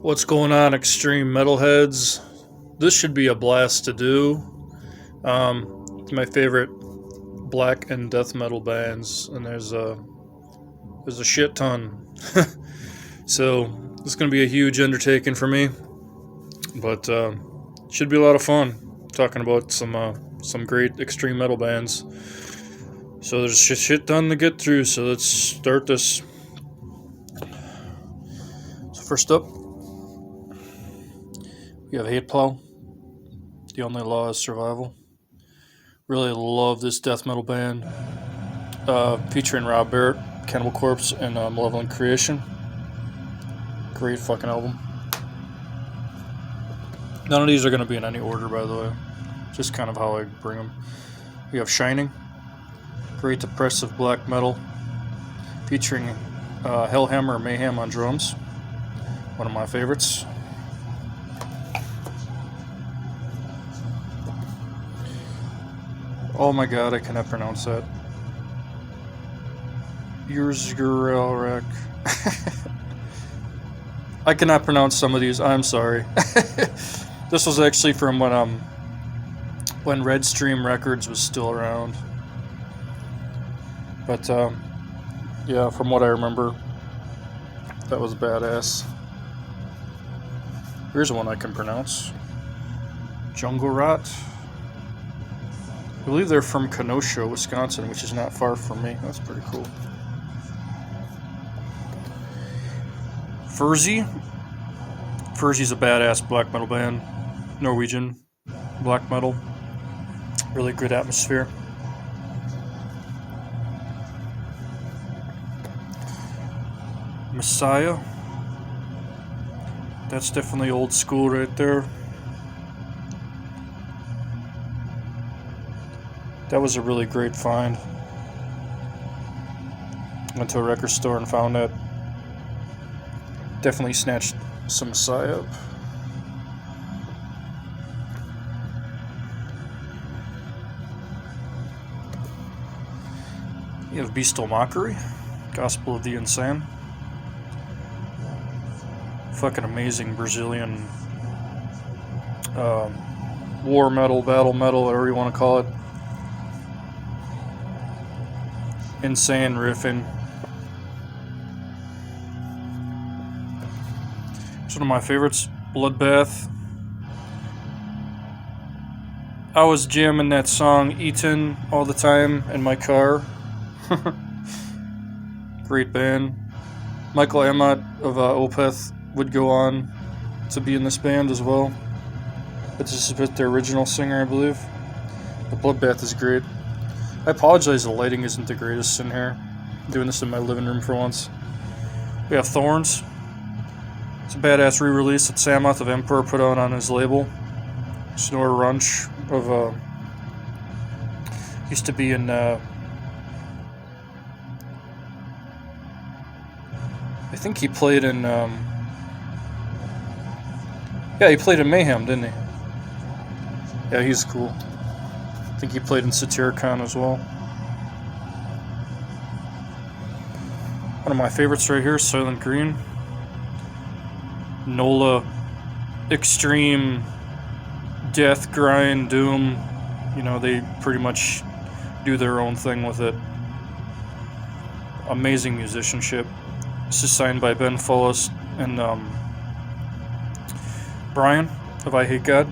What's going on, extreme metalheads? This should be a blast to do. It's my favorite black and death metal bands, and there's a shit ton. So this is going to be a huge undertaking for me, but should be a lot of fun talking about some great extreme metal bands. So there's shit ton to get through. So let's start this. So first up, we have Hateplow. The Only Law is Survival. Really love this death metal band. Featuring Rob Barrett, Cannibal Corpse, and Malevolent Creation. Great fucking album. None of these are going to be in any order, by the way. Just kind of how I bring them. We have Shining. Great depressive black metal. Featuring Hellhammer Mayhem on drums. One of my favorites. Oh my god, I cannot pronounce that. Yurzgurelrak. I cannot pronounce some of these, I'm sorry. This was actually from when Redstream Records was still around. But yeah, from what I remember, that was badass. Here's one I can pronounce. Jungle Rot. I believe they're from Kenosha, Wisconsin, which is not far from me. That's pretty cool. Furzy. Furzy's a badass black metal band. Norwegian black metal. Really good atmosphere. Messiah. That's definitely old school right there. That was a really great find. Went to a record store and found that. Definitely snatched some Messiah up. You have Bestial Mockery, Gospel of the Insane. Fucking amazing Brazilian war metal, battle metal, whatever you want to call it. Insane riffing. It's one of my favorites, Bloodbath. I was jamming that song Eaton all the time in my car. Great band. Michael Amott of Opeth would go on to be in this band as well. But this is with their original singer, I believe. But Bloodbath is great. I apologize the lighting isn't the greatest in here. I'm doing this in my living room for once. We have Thorns. It's a badass re-release that Sammoth of Emperor put out on his label. Snore Runch of used to be in I think he played in yeah, he played in Mayhem, didn't he? Yeah, he's cool. I think he played in Satyricon as well. One of my favorites right here, Silent Green. NOLA, extreme, death, grind, doom. You know, they pretty much do their own thing with it. Amazing musicianship. This is signed by Ben Follis and Brian of I Hate God.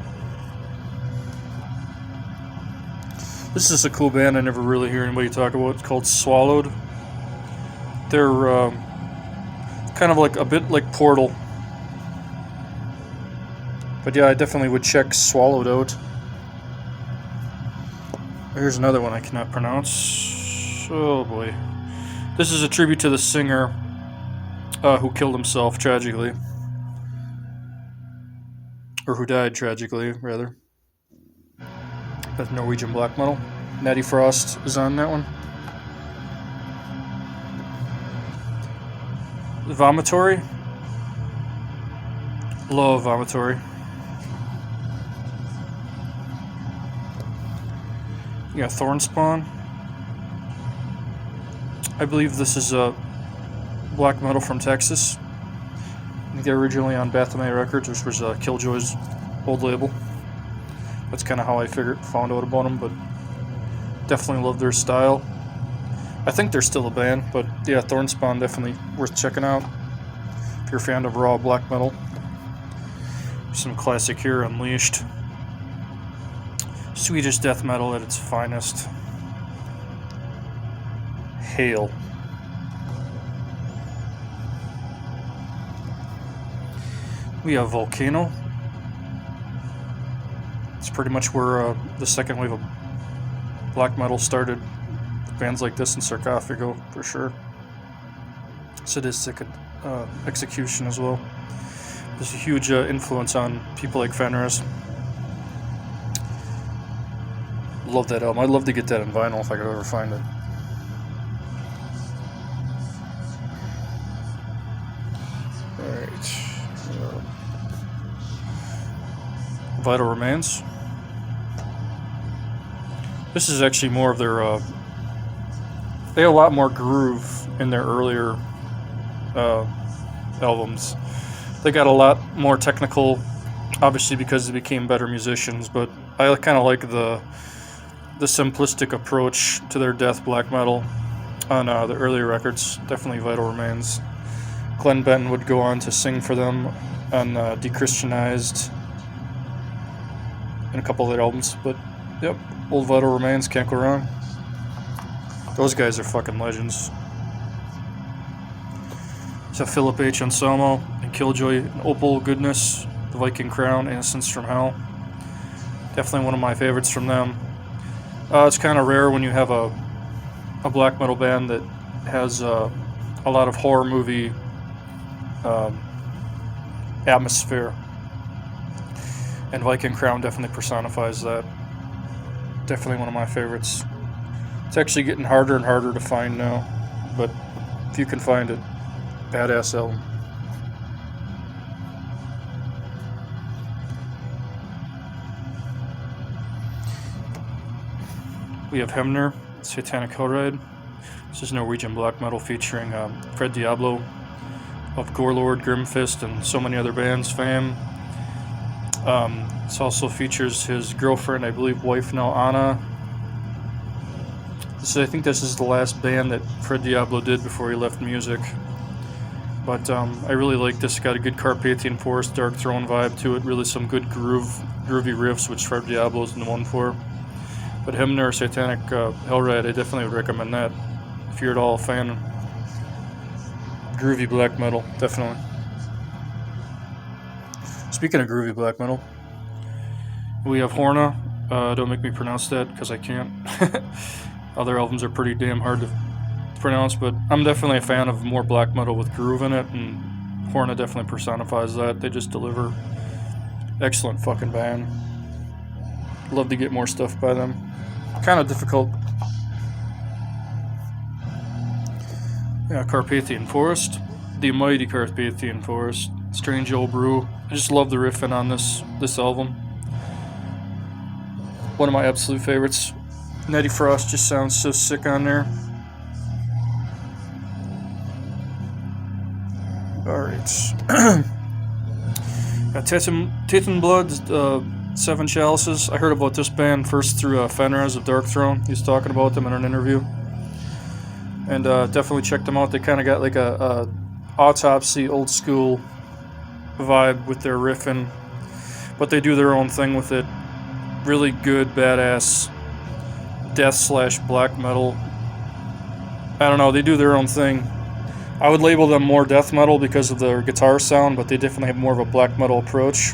This is a cool band I never really hear anybody talk about. It's called Swallowed. They're kind of like a bit like Portal. But yeah, I definitely would check Swallowed out. Here's another one I cannot pronounce. Oh boy. This is a tribute to the singer who killed himself tragically. Or who died tragically, rather. That's Norwegian black metal. Natty Frost is on that one. Vomitory. Love Vomitory. You got Thornspawn. I believe this is a black metal from Texas. I think they're originally on Baphomet Records, which was Killjoy's old label. That's kind of how I found out about them, but definitely love their style. I think they're still a band, but yeah, Thornspawn definitely worth checking out if you're a fan of raw black metal. Some classic here, Unleashed. Swedish death metal at its finest. Hail. We have Volcano. It's pretty much where the second wave of black metal started. Bands like this and Sarcophago, for sure. Sadistic Execution as well. There's a huge influence on people like Fenris. Love that album. I'd love to get that on vinyl if I could ever find it. Alright. Vital Remains. This is actually more of their they had a lot more groove in their earlier albums. They got a lot more technical, obviously because they became better musicians, but I kind of like the simplistic approach to their death black metal on the earlier records. Definitely Vital Remains. Glenn Benton would go on to sing for them on Dechristianized and a couple of their albums, but yep, old Vital Remains, can't go wrong. Those guys are fucking legends. So Philip H. Anselmo and Killjoy, Opal Goodness, The Viking Crown, Innocence from Hell. Definitely one of my favorites from them. It's kind of rare when you have a black metal band that has a lot of horror movie atmosphere. And Viking Crown definitely personifies that. Definitely one of my favorites. It's actually getting harder and harder to find now, but if you can find it, badass album. We have Hemner, Satanic Hellride. This is Norwegian black metal featuring Fred Diablo of Gorelord, Grimfist, and so many other bands fame. This also features his girlfriend, I believe wife now, Anna. I think this is the last band that Fred Diablo did before he left music. But I really like this. Got a good Carpathian Forest, Dark Throne vibe to it. Really some good groovy riffs, which Fred Diablo is the one for. But Hemner, Satanic Hellride, I definitely would recommend that. If you're at all a fan of groovy black metal, definitely. Speaking of groovy black metal, we have Horna. Don't make me pronounce that, because I can't. Other albums are pretty damn hard to pronounce, but I'm definitely a fan of more black metal with groove in it, and Horna definitely personifies that. They just deliver. Excellent fucking band. Love to get more stuff by them. Kind of difficult. Yeah, Carpathian Forest. The Mighty Carpathian Forest. Strange Old Brew. I just love the riffing on this album. One of my absolute favorites. Nettie Frost just sounds so sick on there. Alright. Got Titan Blood, Seven Chalices. I heard about this band first through Fenris of Dark Throne. He was talking about them in an interview. And definitely check them out. They kind of got like a Autopsy, old school vibe with their riffing. But they do their own thing with it. Really good, badass death/black metal. I don't know, they do their own thing. I would label them more death metal because of their guitar sound, but they definitely have more of a black metal approach.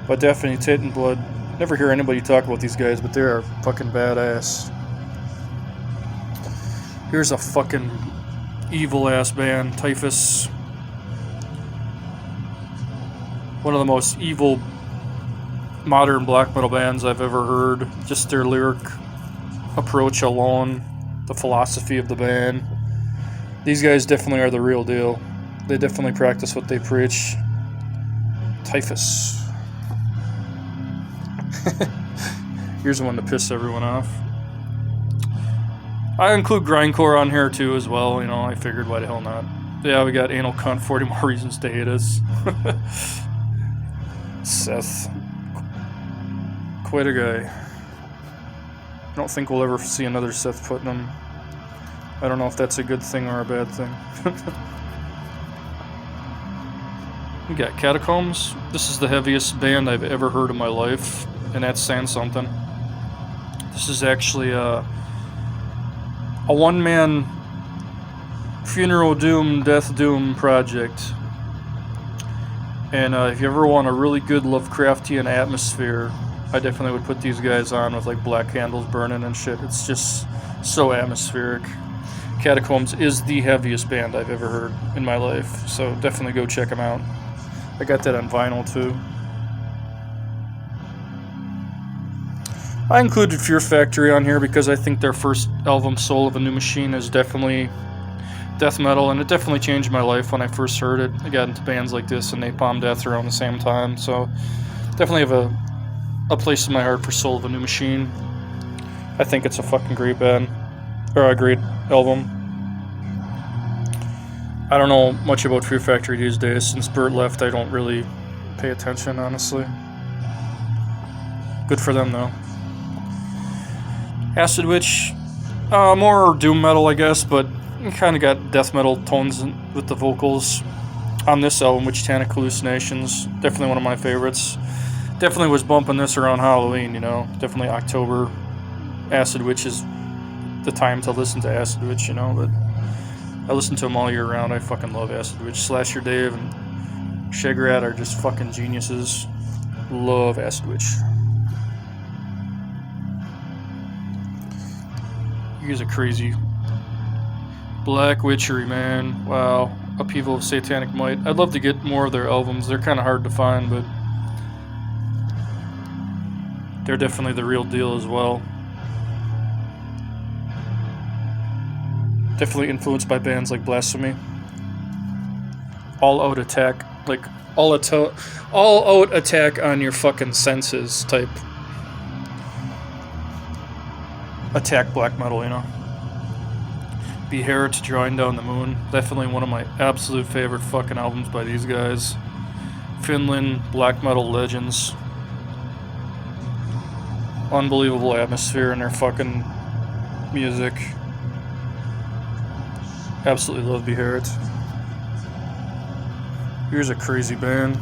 But definitely Titan Blood. Never hear anybody talk about these guys, but they are fucking badass. Here's a fucking evil ass band, Typhus. One of the most evil modern black metal bands I've ever heard. Just their lyric approach alone, the philosophy of the band. These guys definitely are the real deal. They definitely practice what they preach. Typhus. Here's one to piss everyone off. I include grindcore on here too as well, you know, I figured why the hell not. Yeah, we got Anal Cunt, 40 More Reasons to Hate Us. Seth. Quite a guy. I don't think we'll ever see another Seth Putnam. I don't know if that's a good thing or a bad thing. We got Catacombs. This is the heaviest band I've ever heard in my life, and that's saying something. This is actually a one-man funeral doom, death doom project. And if you ever want a really good Lovecraftian atmosphere, I definitely would put these guys on with like black candles burning and shit. It's just so atmospheric. Catacombs is the heaviest band I've ever heard in my life, so definitely go check them out. I got that on vinyl too. I included Fear Factory on here because I think their first album, Soul of a New Machine, is definitely death metal, and it definitely changed my life when I first heard it. I got into bands like this and Napalm Death around the same time, so definitely have a place in my heart for Soul of a New Machine. I think it's a fucking great band, or a great album. I don't know much about Fear Factory these days. Since Bert left, I don't really pay attention, honestly. Good for them, though. Acid Witch, more doom metal, I guess, but kind of got death metal tones with the vocals on this album, Witchtanic Hallucinations. Definitely one of my favorites. Definitely was bumping this around Halloween, you know. Definitely October. Acid Witch is the time to listen to Acid Witch, you know, but I listen to them all year round. I fucking love Acid Witch. Slasher Dave and Shagrat are just fucking geniuses. Love Acid Witch. You guys are crazy. Black Witchery, man. Wow. Upheaval of Satanic Might. I'd love to get more of their albums. They're kind of hard to find, but they're definitely the real deal as well. Definitely influenced by bands like Blasphemy. All Out Attack. Like, all out attack on your fucking senses type attack black metal, you know. Beherit, Drawing Down the Moon. Definitely one of my absolute favorite fucking albums by these guys. Finland, black metal legends. Unbelievable atmosphere in their fucking music. Absolutely love Beherit. Here's a crazy band.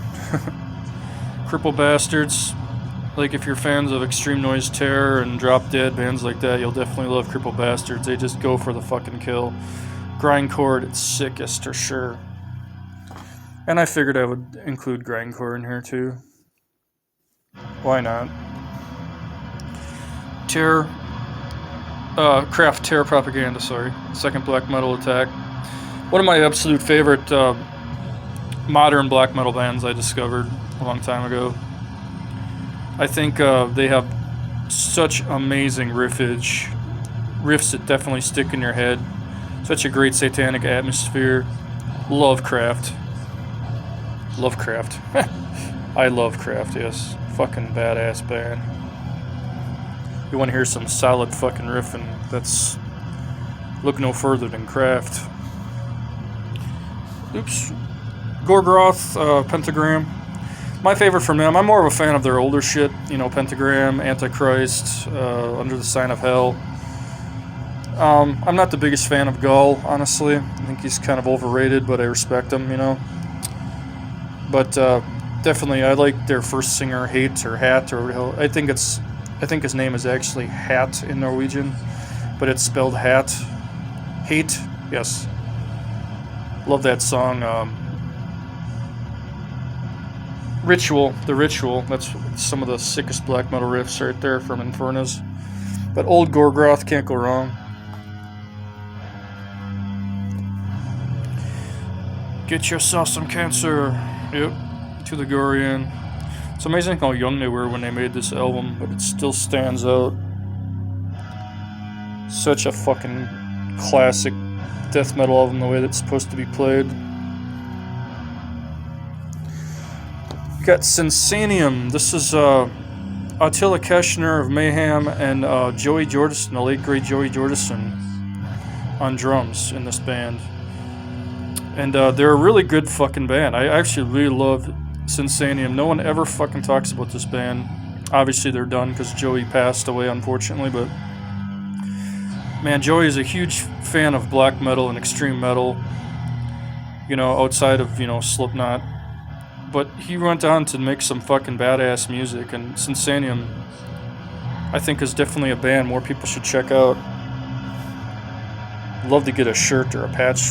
Cripple Bastards. Like, if you're fans of Extreme Noise Terror and Drop Dead, bands like that, you'll definitely love Cripple Bastards. They just go for the fucking kill. Grindcore at its sickest, for sure. And I figured I would include Grindcore in here, too. Why not? Terror. Craft Terror Propaganda, sorry. Second black metal attack. One of my absolute favorite modern black metal bands I discovered a long time ago. I think they have such amazing riffs that definitely stick in your head. Such a great satanic atmosphere. Lovecraft. I love Craft, yes. Fucking badass band. You want to hear some solid fucking riffing, that's look no further than Craft. Oops. Gorgoroth, Pentagram. My favorite from them, I'm more of a fan of their older shit, you know, Pentagram, Antichrist, Under the Sign of Hell. I'm not the biggest fan of Gull, honestly. I think he's kind of overrated, but I respect him, you know. But definitely, I like their first singer, Hate or Hat, or I think his name is actually Hat in Norwegian, but it's spelled Hat. Hate, yes. Love that song. Ritual, The Ritual. That's some of the sickest black metal riffs right there from Infernus. But old Gorgoroth, can't go wrong. Get yourself some cancer. Yep, to the Gorian. It's amazing how young they were when they made this album, but it still stands out. Such a fucking classic death metal album, the way that's supposed to be played. Got Sensanium. This is Attila Keschner of Mayhem and Joey Jordison, the late great Joey Jordison, on drums in this band. And they're a really good fucking band. I actually really love Sinsanium. No one ever fucking talks about this band. Obviously they're done because Joey passed away, unfortunately, but man, Joey is a huge fan of black metal and extreme metal, outside of, Slipknot. But he went on to make some fucking badass music, and Sinsanium, I think, is definitely a band more people should check out. Love to get a shirt or a patch.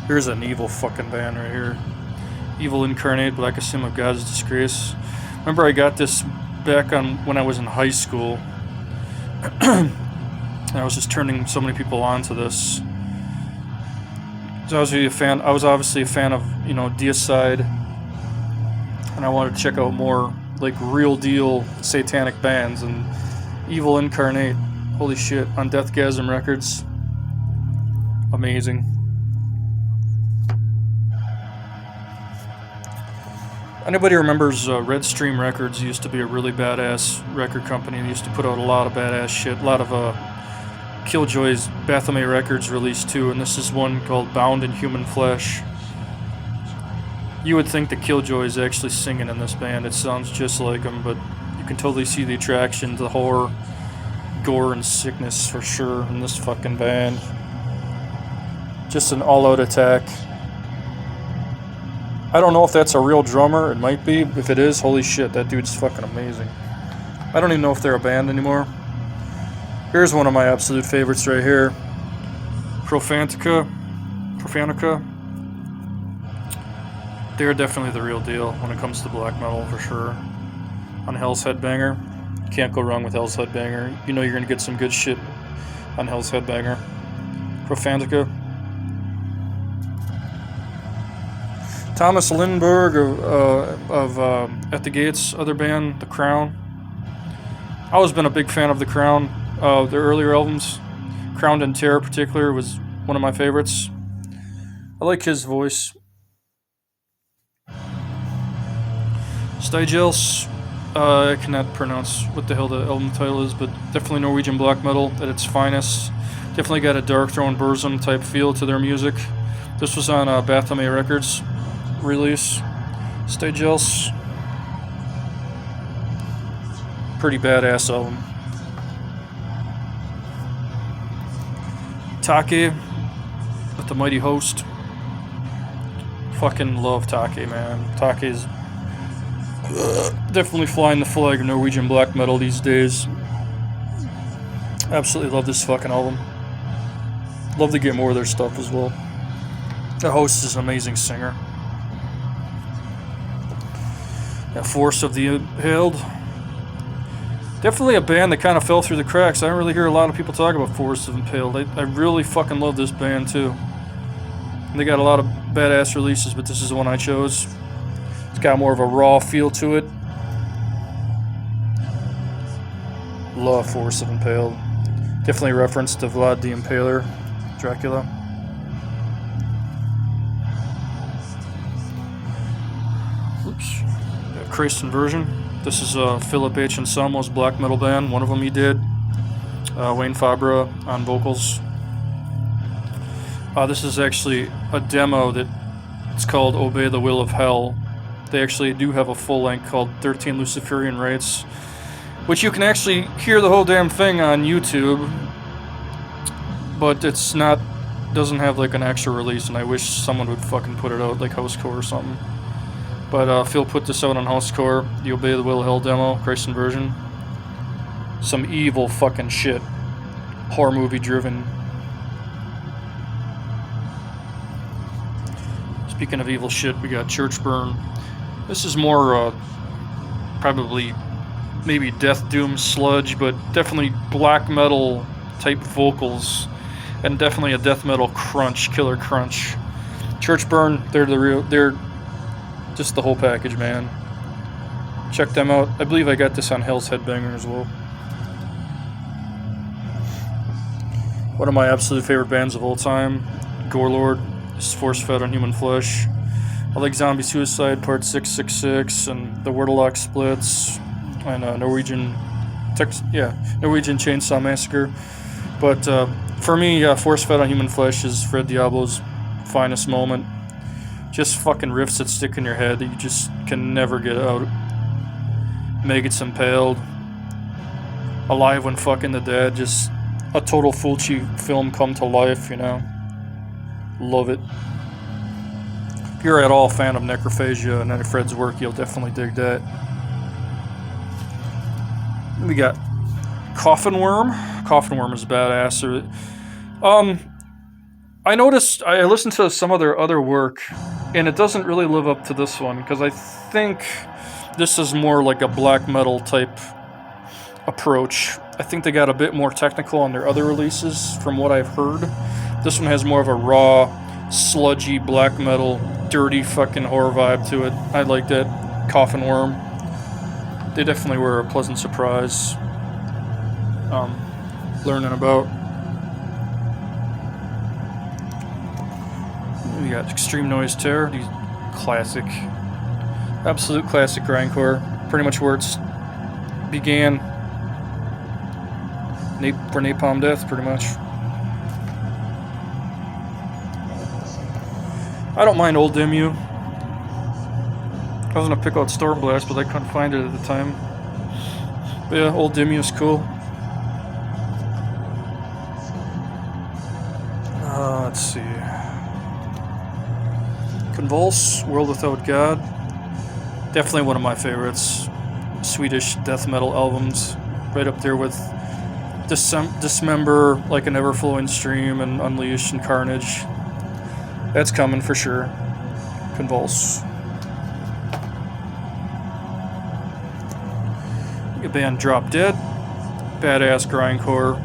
Here's an evil fucking band right here. Evil Incarnate, Black Assume of God's Disgrace. Remember I got this back on when I was in high school. And I was just turning so many people on to this. So I was obviously a fan of, Deicide. And I wanted to check out more like real deal satanic bands, and Evil Incarnate, holy shit, on Deathgasm Records. Amazing. Anybody remembers Red Stream Records? Used to be a really badass record company. They used to put out a lot of badass shit. A lot of Killjoy's Baphomet Records released too, and this is one called Bound in Human Flesh. You would think the Killjoy is actually singing in this band. It sounds just like them, but you can totally see the attraction, the horror, gore, and sickness for sure in this fucking band. Just an all-out attack. I don't know if that's a real drummer. It might be. If it is, holy shit, that dude's fucking amazing. I don't even know if they're a band anymore. Here's one of my absolute favorites right here. Prophanica. They're definitely the real deal when it comes to black metal, for sure. On Hell's Headbanger. Can't go wrong with Hell's Headbanger. You know you're gonna get some good shit on Hell's Headbanger. Prophanica. Thomas Lindberg of At the Gates, other band, The Crown. I've always been a big fan of The Crown. Their earlier albums, Crowned in Terror in particular, was one of my favorites. I like his voice. Stygiels, I cannot pronounce what the hell the album title is, but definitely Norwegian black metal at its finest. Definitely got a Darkthrone Burzum type feel to their music. This was on Baphomet Records release. Stygiels. Pretty badass album. Take with the Mighty Host. Fucking love Take, man. Take's definitely flying the flag of Norwegian black metal these days. Absolutely love this fucking album. Love to get more of their stuff as well. The Host is an amazing singer. Force of the Impaled. Definitely a band that kind of fell through the cracks. I don't really hear a lot of people talk about Force of Impaled. I really fucking love this band too. They got a lot of badass releases, but this is the one I chose. It's got more of a raw feel to it. Love Force of Impaled. Definitely a reference to Vlad the Impaler, Dracula. Oops. Christ Inversion. This is Philip H. Anselmo's black metal band. One of them he did. Wayne Fabra on vocals. This is actually a demo that it's called Obey the Will of Hell. They actually do have a full length called 13 Luciferian Rites, which you can actually hear the whole damn thing on YouTube, but it's not, doesn't have like an extra release, and I wish someone would fucking put it out like Housecore or something. But Phil put this out on Housecore, the Obey the Will of Hell demo, Christ Inversion. Some evil fucking shit. Horror movie driven. Speaking of evil shit, we got Churchburn. This is more probably maybe Death Doom sludge, but definitely black metal type vocals, and definitely a death metal crunch, killer crunch. Churchburn, they're just the whole package, man. Check them out. I believe I got this on Hell's Headbanger as well. One of my absolute favorite bands of all time, Gorelord. This is Force Fed on Human Flesh. I like Zombie Suicide Part 666 and the Wordalock Splits and Norwegian Chainsaw Massacre. But For me, Force Fed on Human Flesh is Fred Diablo's finest moment. Just fucking riffs that stick in your head that you just can never get out. Maggots Impaled. Alive When Fucking the Dead. Just a total Fulci film come to life, you know. Love it. If you're at all a fan of Necrophagia and any Fred's work, you'll definitely dig that. We got Coffin Worm. Coffin Worm is badass. I noticed, I listened to some of their other work, and it doesn't really live up to this one, because I think this is more like a black metal type approach. I think they got a bit more technical on their other releases, from what I've heard. This one has more of a raw, sludgy, black metal, dirty fucking horror vibe to it. I like that. Coffin Worm. They definitely were a pleasant surprise. Learning about. We got Extreme Noise Terror. These classic, absolute classic grindcore. Pretty much where it's began. For Napalm Death, pretty much. I don't mind Old Demu. I was gonna pick out Stormblast, but I couldn't find it at the time. But yeah, Old Demu is cool. Let's see. Convulse, World Without God. Definitely one of my favorites. Swedish death metal albums. Right up there with Dismember, Like an Ever-Flowing Stream, and Unleash and Carnage. That's coming for sure. Convulse. A band Drop Dead. Badass grindcore.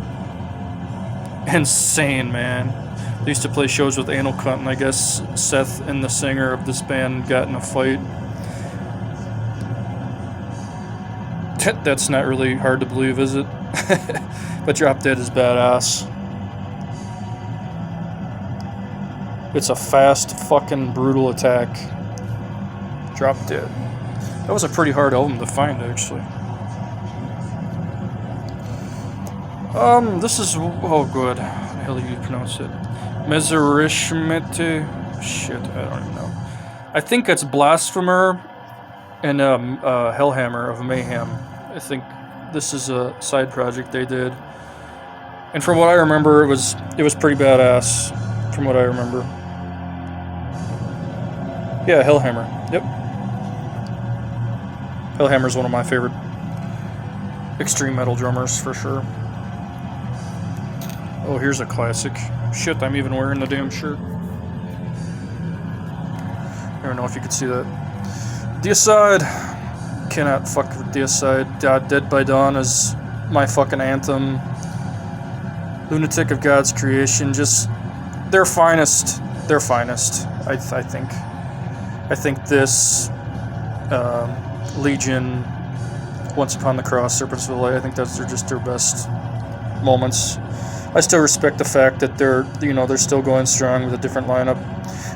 Insane, man. They used to play shows with Anal Cunt, and I guess Seth and the singer of this band got in a fight. That's not really hard to believe, is it? But Drop Dead is badass. It's a fast, fucking brutal attack. Drop Dead. That was a pretty hard album to find, actually. This is... oh, good. How the hell do you pronounce it? Messerschmitte? Shit, I don't even know. I think it's Blasphemer and Hellhammer of Mayhem. I think this is a side project they did. And from what I remember, it was pretty badass. From what I remember. Yeah, Hellhammer. Yep. Hellhammer's one of my favorite extreme metal drummers, for sure. Oh, here's a classic. Shit, I'm even wearing the damn shirt. I don't know if you could see that. Deicide. Cannot fuck with Deicide. Dead by Dawn is my fucking anthem. Lunatic of God's Creation. Just their finest. Their finest, I think. I think this, Legion, Once Upon the Cross, Serpents of the Light, I think those are just their best moments. I still respect the fact that they're still going strong with a different lineup.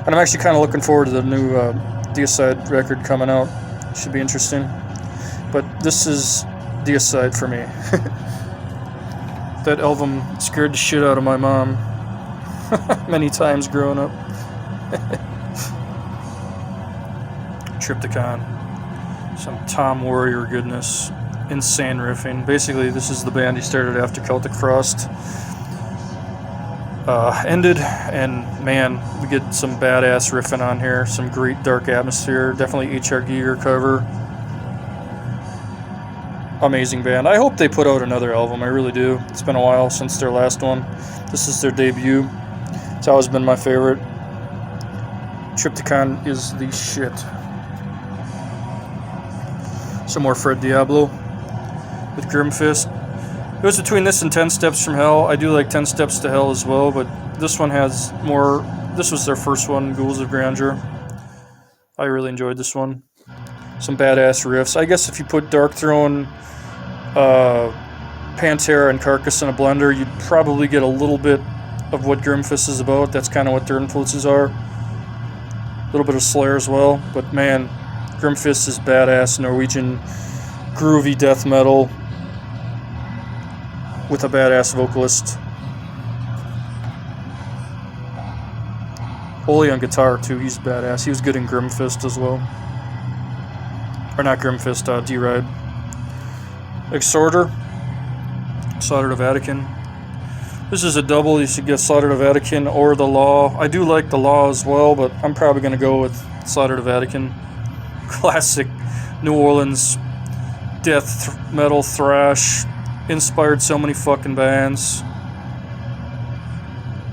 And I'm actually kind of looking forward to the new Deicide record coming out. Should be interesting. But this is Deicide for me. That album scared the shit out of my mom many times growing up. Triptychon. Some Tom Warrior goodness. Insane riffing. Basically, this is the band he started after Celtic Frost ended, and man, we get some badass riffing on here, some great dark atmosphere, definitely H.R. Giger cover. Amazing band. I hope they put out another album, I really do. It's been a while since their last one. This is their debut. It's always been my favorite. Triptychon is the shit. Some more Fred Diablo with Grimfist. It was between this and 10 Steps from Hell. I do like 10 Steps to Hell as well, but this one has more... This was their first one, Ghouls of Grandeur. I really enjoyed this one. Some badass riffs. I guess if you put Darkthrone, Pantera, and Carcass in a blender, you'd probably get a little bit of what Grimfist is about. That's kind of what their influences are. A little bit of Slayer as well, but man, Grimfist is badass Norwegian groovy death metal with a badass vocalist. Oli on guitar too, he's badass. He was good in Grimfist as well. Or not Grimfist, D-Ride. Exhorder, Slaughter to Vatican. This is a double. You should get Slaughter to Vatican or the Law. I do like the Law as well, but I'm probably going to go with Slaughter to Vatican. Classic New Orleans death metal thrash. Inspired so many fucking bands.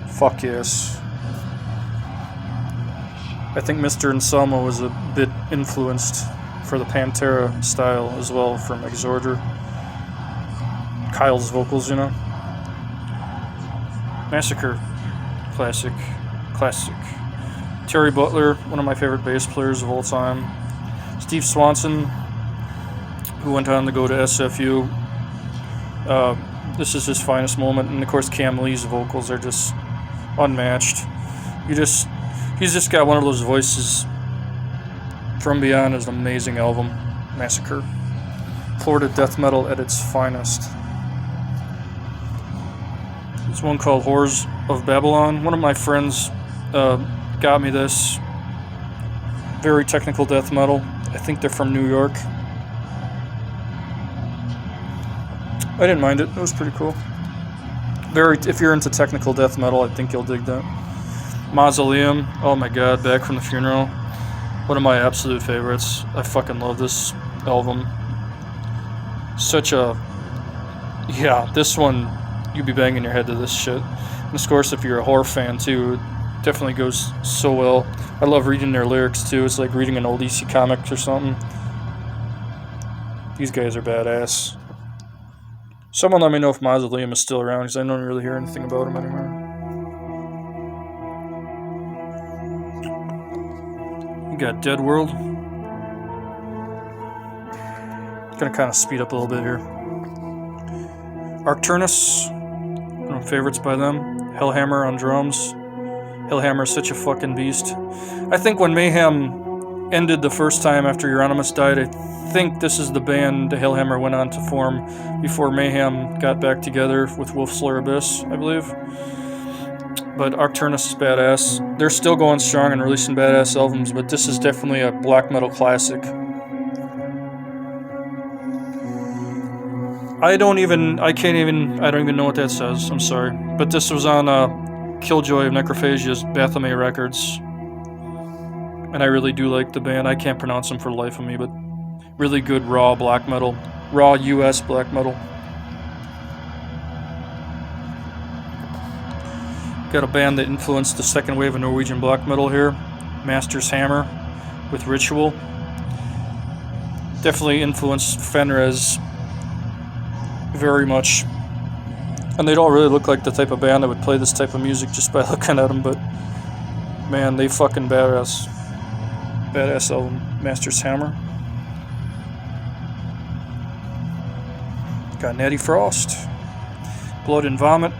Fuck yes. I think Mr. Anselmo was a bit influenced for the Pantera style as well from Exhorder. Kyle's vocals, you know. Massacre. Classic. Terry Butler, one of my favorite bass players of all time. Steve Swanson, who went on to go to SFU. This is his finest moment, and of course Cam Lee's vocals are just unmatched. He's just got one of those voices. From Beyond is an amazing album. Massacre. Florida death metal at its finest. There's one called Whores of Babylon. One of my friends got me this. Very technical death metal. I think they're from New York. I didn't mind it. It was pretty cool. If you're into technical death metal, I think you'll dig that. Mausoleum. Oh my god, Back from the Funeral. One of my absolute favorites. I fucking love this album. This one, you'd be banging your head to this shit. And of course, if you're a horror fan too, it definitely goes so well. I love reading their lyrics too. It's like reading an old EC comic or something. These guys are badass. Someone let me know if Mausoleum is still around, because I don't really hear anything about him anymore. You got Dead World. Gonna kind of speed up a little bit here. Arcturnus, one of my favorites by them. Hellhammer on drums. Hellhammer is such a fucking beast. I think when Mayhem ended the first time after Euronymous died, I think this is the band Hellhammer went on to form before Mayhem got back together with Wolfslayer Abyss, I believe. But Arcturnus is badass. They're still going strong and releasing badass albums, but this is definitely a black metal classic. I don't even know what that says, I'm sorry. But this was on Killjoy of Necrophasia's Baphomet Records. And I really do like the band. I can't pronounce them for the life of me, but really good raw black metal. Raw US black metal. Got a band that influenced the second wave of Norwegian black metal here. Master's Hammer with Ritual. Definitely influenced Fenriz very much. And they don't really look like the type of band that would play this type of music just by looking at them, but man, they fucking badass. Badass album. Master's Hammer. Got Natty Frost. Blood and Vomit.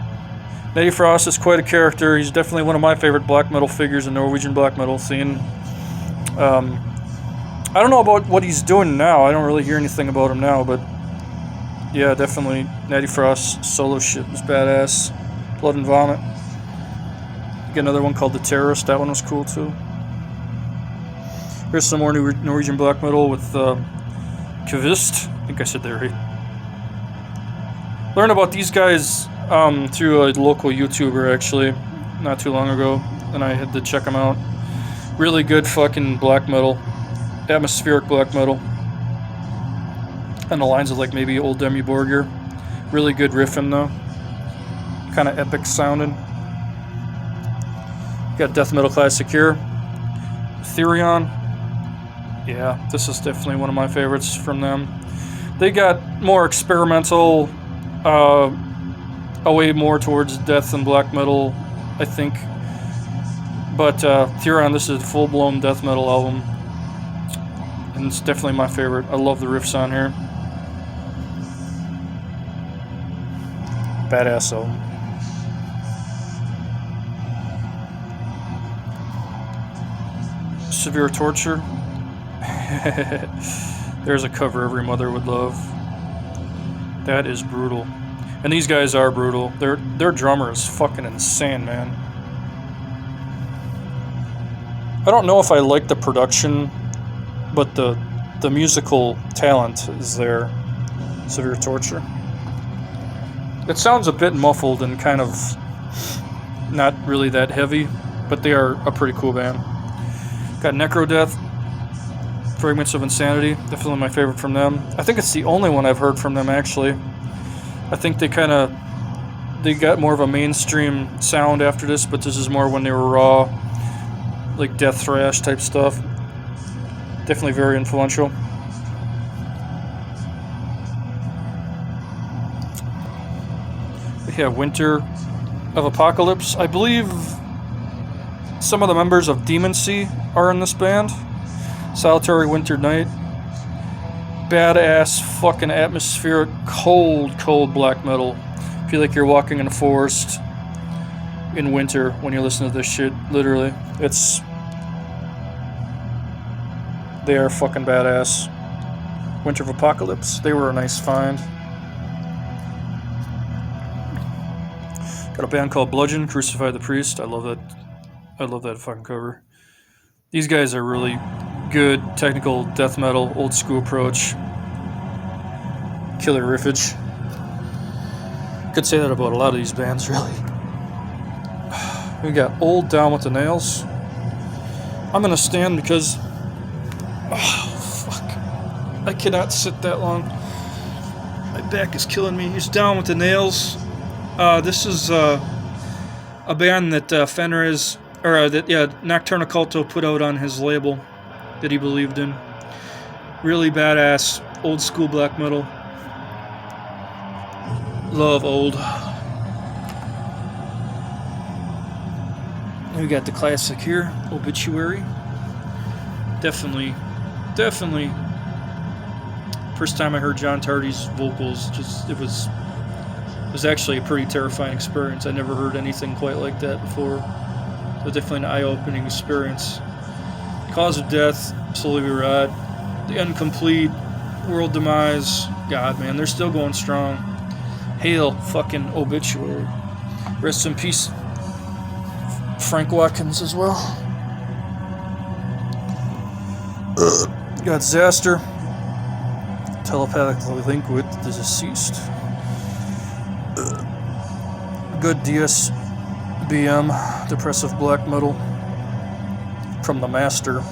Natty Frost is quite a character. He's definitely one of my favorite black metal figures in Norwegian black metal scene. I don't know about what he's doing now. I don't really hear anything about him now, but yeah, definitely Natty Frost's solo shit was badass. Blood and Vomit. Got another one called The Terrorist. That one was cool too. Here's some more Norwegian black metal with Kvist. I think I said that right. Learned about these guys through a local YouTuber, actually, not too long ago, and I had to check them out. Really good fucking black metal. Atmospheric black metal. On the lines of like maybe old Demi Borgir. Really good riffing though. Kind of epic sounding. Got death metal classic here. Therion. Yeah, this is definitely one of my favorites from them. They got more experimental, away more towards death and black metal, I think. But Therion, this is a full-blown death metal album. And it's definitely my favorite. I love the riffs on here. Badass album. Severe Torture. There's a cover every mother would love. That is brutal. And these guys are brutal. Their drummer is fucking insane, man. I don't know if I like the production, but the musical talent is there. Severe Torture. It sounds a bit muffled and kind of not really that heavy, but they are a pretty cool band. Got Necrodeath, Fragments of Insanity, definitely my favorite from them. I think it's the only one I've heard from them, actually. I think they got more of a mainstream sound after this, but this is more when they were raw, like death thrash type stuff. Definitely very influential. We have Winter of Apocalypse. I believe some of the members of Demon Sea are in this band. Solitary Winter Night. Badass fucking atmospheric, cold black metal. Feel like you're walking in a forest in winter when you listen to this shit. Literally. They are fucking badass. Winter of Apocalypse. They were a nice find. Got a band called Bludgeon, Crucify the Priest. I love that fucking cover. These guys are really good technical death metal, old school approach. Killer riffage. Could say that about a lot of these bands, really. We got Old Down with the Nails. I'm gonna stand because fuck, I cannot sit that long. My back is killing me. He's Down with the Nails. This is a band that Fenriz, Nocturne Occulto put out on his label that he believed in. Really badass, old school black metal. Love old. We got the classic here, Obituary. Definitely. First time I heard John Tardy's vocals, it was actually a pretty terrifying experience. I never heard anything quite like that before. It was definitely an eye-opening experience. Cause of Death, Slowly We Rot, The Incomplete, World Demise. God, man, they're still going strong. Hail fucking Obituary. Rest in peace, Frank Watkins as well. Got Zaster, telepathically linked with the deceased. Good DSBM, depressive black metal from the master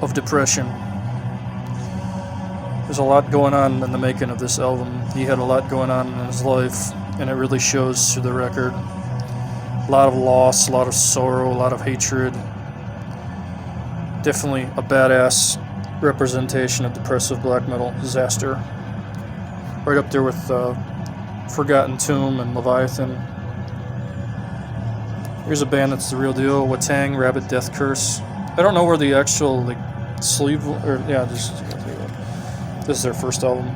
of depression. There's a lot going on in the making of this album. He had a lot going on in his life, and it really shows through the record. A lot of loss, a lot of sorrow, a lot of hatred. Definitely a badass representation of depressive black metal. Disaster. Right up there with Forgotten Tomb and Leviathan. Here's a band that's the real deal. Watang, Rabbit Death Curse. I don't know where the actual sleeve, this is their first album.